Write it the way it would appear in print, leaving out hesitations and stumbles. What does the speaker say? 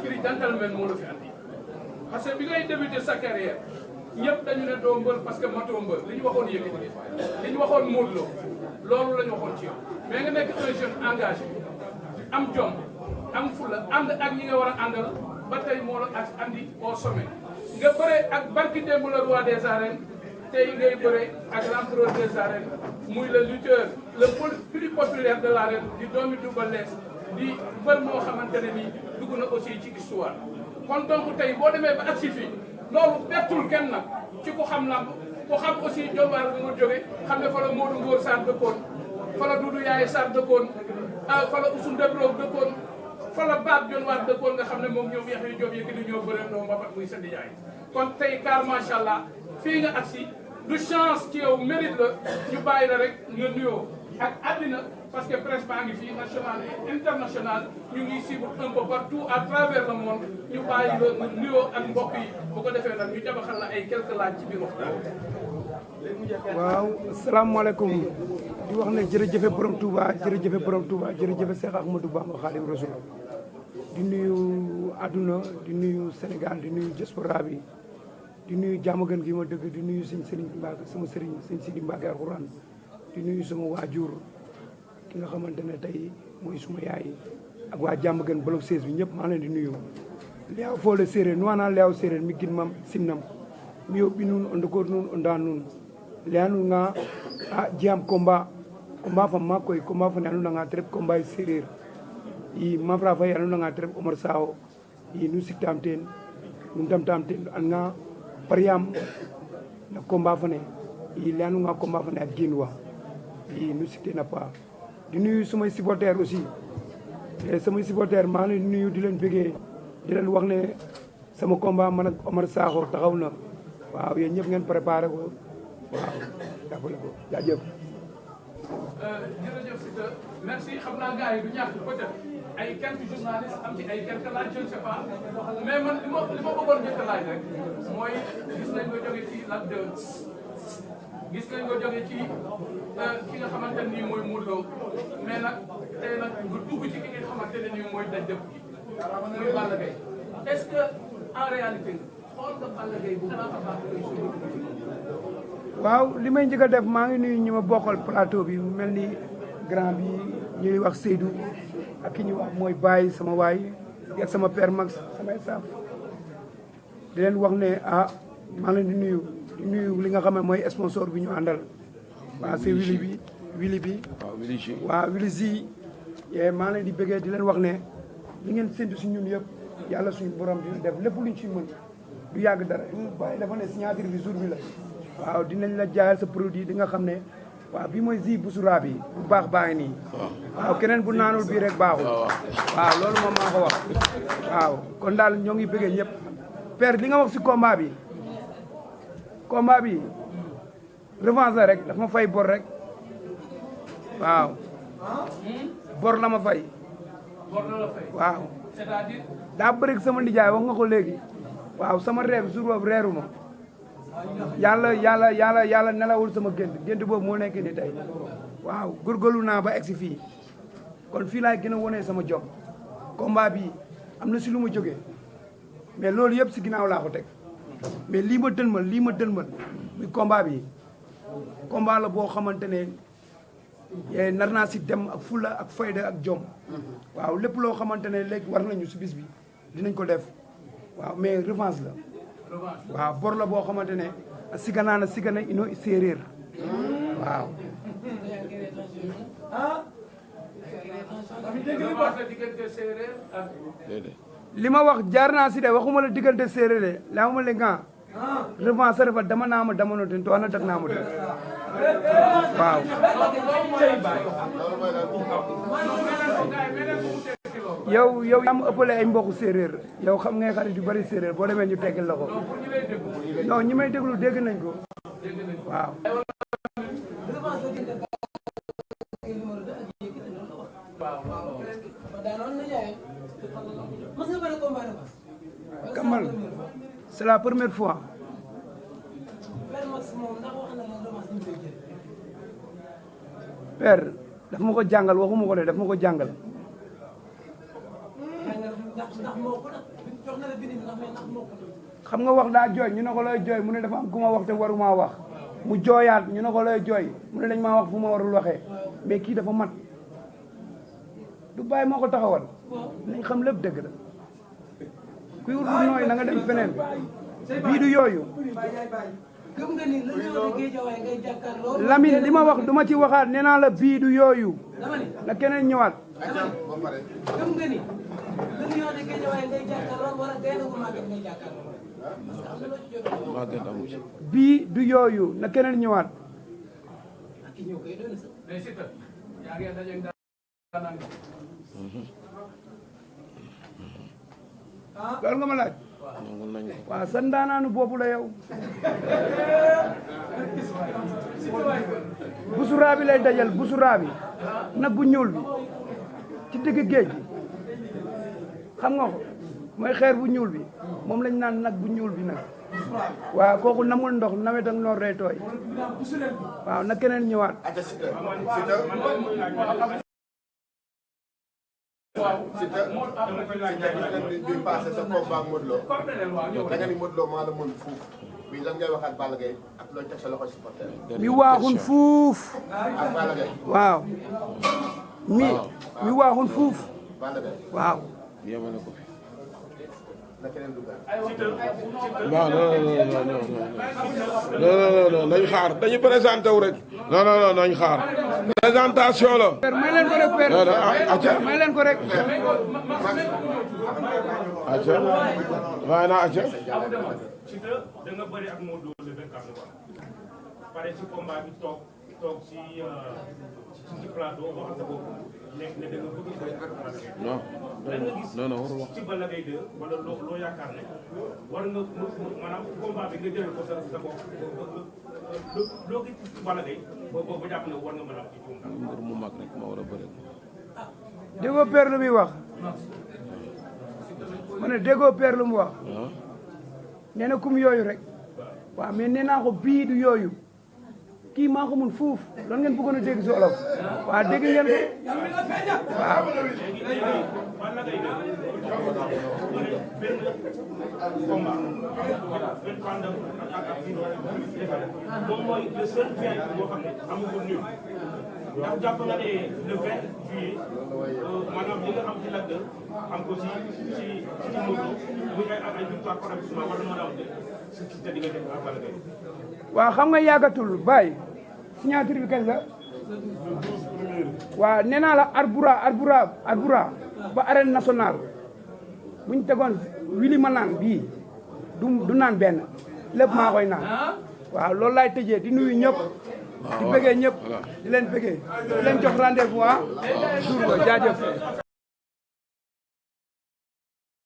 esprit gentleman moo la fi andi parce que bi ngay débuter sa carrière ñëpp dañu ne doo mbër parce que matoo mbër li ñu waxoon Yékini li ñu waxoon Modou Lo loolu la ñu waxoon ci yow mais nga nekk un jeune engagé am jom am fulla ànd ak ñi nga war a àndal ba tey moo la ak andi au sommet nga bëre ak barki démb le roi des arènes tey ngay bëre ak l'empereur des arènes muy le lutteur le plus populaire de l'arène di doomi Double Less di mbër moo xamante ne nii dugg na aussi ci histoire kon donc tey boo demee ba agsi fii loolu bettul kenn nag ci ku xam lamb ku xam aussi jolwaar bi nga jóge xam ne fa la Modou Ngor Sarr dëkkoon fa la Doudou Yaye Sarr dëkkoon fa la Ousou Ndeblo dëkkoon fa la baat jolwaar dëkkoon nga xam ne moom ñoom Yaxya Joob Yékini ñoo bëre ndoo mbapat muy sa nijaay kon tey car macha allah fii nga agsi du chance ci yow mérite la ñu bàyyi la rek nga nuyoo ak àddina parce que presse baa ngi fii national et international ñu ngi suivre un peu partout à travers le monde ñu bàyyi la nga nuyoo ak mbokk yi bu ko defee nag ñu jabaxal la ay quelques laaj ci biir waxtaan. waaw asalaamaaleykum di wax ne jërëjëfe borom Touba jërëjëfe borom Touba jërëjëfe Cheikh Ahmadou Bamba Khadim Rasoul di nuyu àdduna di nuyu Sénégal di nuyu diaspora bi di nuyu jàmmagën gi ma dëgg di nuyu sëñ Serigne Mbacke sama Serigne sëñ Sidi Mbacke Alxuraan di nuyu sama waajur ki nga xamante ne tey mooy suma yaay ak waa jàmmagën bloc 16 bi ñëpp maa leen di nuyu leew foole séeréer nuwaana leew séeréer mi gin mam simnam mi yoɓɓi nun o ndokor nun o nda nun leyanunga a jiyam combat fa maak koy combat fane andonanga te ref combat e séeréer i mafra faye andonanga te ref Omar Sao i nu siktam teen nu ndamtam teen anga pariyam no combat fane i leyanunga combat fane a geenwa i nu sikten a paax di nuyu sumay supporter aussi samay supporter maa ngi leen nuyu di leen bëggee di leen wax ne sama combat man ak Omar Sakho taxaw na waaw yéen ñëpp ngeen préparé ko waaw jàppale ko jaajëf. jërëjëf Siteu merci xam naa gars yi du ñàkk peut-être ay quelques journalistes am ci ay quelques laaj je ne sais pas mais man li ma bëggoon njëkk a laaj rek mooy gis nañ nga jóge ci Lac 2 gis nañ nga jóge ci ki nga xamante ne nii mooy Modou Lo mais nag tey nag nga dugg ci ki nga xamante ne nii mooy daj dëpp gi muy Balla Gaye est-ce que en réalité xool nga Balla Gaye bu baax a baax lay suñu waaw li may njëkk a def maa ngi nuyu ñi ma bokkal plateau bi mel ni grand bi ñuy wax Seydou ak ki ñuy wax mooy Baye sama waay ak sama père Max samay saaf di leen wax ne maa ngi leen di nuyu li nga xam ne mooy sponsor bi ñu àndal waaw c'est Wili bi waaw Wili si maa ngi leen di bëggee di leen wax ne li ngeen séntu si ñun yëpp yàlla suñu borom dina def lépp luñ ci mën du yàgg dara Baye dafa ne signature bi jour bi la waaw dinañ la jaayal sa produit di nga xam ne waaw bi mooy zi busura bi bu baax baa ngi nii waaw keneen bu naanul bii rek baaxul waaw loolu moom maa ko wax waaw kon daal ñoo ngi bëggee ñëpp père li nga wax si combat bi revanche la rek dafa ma fay bor rek waaw bor la ma fay waaw daa bëri sama nijaay wax nga ko léegi waaw sama reer jour boobu reeru ma yàlla nelawul sama gént boobu moo nekk ni tey waaw góorgóorlu naa ba egsi fii kon fii laay gën a wone sama jom combat bi am na si lu ma jógee mais loolu yëpp si ginnaaw laa ko teg mais lii ma dëlmal muy combat bi combat la boo xamante ne nar naa si dem ak fulla ak fayda ak jom waaw lépp loo xamante ne léegi war nañu si bis bi dinañ ko def waaw mais revanche la waaw bor la boo xamante ne a sigana ino séeréer waaw li ma wax jaar naa si de waxuma la diggante séeréer de laa ma le nga revanche a refa dama naama damano ten to ana dak naamo ten waaw yow yaa ma ëppale ay mbokku séeréer yow xam ngay xarit yu bari séeréer boo demee ñu teggal la ko non ñi may déglu dégg nañ ko waaw Kamal c'est la première fois père daf ma ko jàngal waxuma ko de daf ma ko jàngal xam nga wax daa jooy ñu ne ko looy jooy mu ne dafa am ku ma wax te waruma wax mu jooyaat ñu ne ko looy jooy mu ne dañ maa wax fu ma warul waxee mais kii dafa mat du bàyyi moo ko taxawal nañ xam lépp dëgg la kuy wut lu nooy na nga dem feneen bii du yooyu gëm nga ni la ñëw di Géejawaay ngay jàkkaarloo. Lamine li ma wax duma ci waxaat nee naa la bii du yooyu dama ni na keneen ñëwaat gëm nga ni la ñëw di Géejawaay ngay jàkkaarloo wala gaynde gu màgget ngay jàkkaarloo. màgget amu ci. bii du yooyu na keneen ñëwaat ki ñëw kay doon sax. mais si kat yaa ngi daje daanaka. loolu nga ma laaj nangul nañ ko. waaw sa ndaanaanu boobu la yow busuraa bi lay dajal busuraa bi nag bu ñuul bi ci digg géej gi xam nga ko mooy xeer bu ñuul bi moom lañ naan nag bu ñuul bi nag waaw kooku namul ndox nawet ak noor day tooy waaw na keneen ñëwaat bi passé sa combat ak Modou Lo da nga ni Modou Lo maa la mën fuuf bi lan ngay waxaat Balla Gaye ak looy teg sa loxo supporter mi waaxun fuuf ak Balla Gaye waaw mi waaxun fuuf Balla Gaye waaw yemale ko fi. na keneen dugal waaw non nañ xaar dañu présenté wu rek. non nañ xaar. présentation la. père may leen ko rek père non acca may leen ko rek acca waaye naa acca. Siteu da nga bëri ak Modou Lo le 24 novembre pare ci combat bi toog ci plateau waxal sa bopp ne da nga bëgg bëri ak Balla Gaye. non warul wax. ci Balla Gaye 2 wala loo yaakaar ne war nga maanaam combat bi nga jëlee ko sa bopp loo gis ci Balla Gaye ba jàpp ne war nga mën a am ci juum daal. mbir mu mag rek ma war a bëri. déggoo père lu muy wax ma ne déggoo père lu mu wax nee na kum yooyu rek waaw mais nee naa ko bii du yooyu kii maa ko mun fuuf loolu ngeen bëggoon a dégg si olof waaw dégg ngeen ko waaw Balla Gaye 2 benn combat benn pandam ak moom mooy le seul fait boo xam ne amagul nul ndax jàpp nga ne le 20 juillet maanaam li nga am ci Lac 2 am ko ci Modou Lo muy ay victoire par avertissement war na mën a am ci te diggante ak Balla Gaye. waaw xam nga yàggatul Baye signature bi kañ la waaw nee naa la Arboura ba arène nationale bu ñu tegoon wili ma naan bii du naan benn lépp maa koy naan waaw loolu laay tëjee di nuyu ñëpp di bëggee ñëpp di leen bëggee di leen jox rendez-vous jour ba jaajëf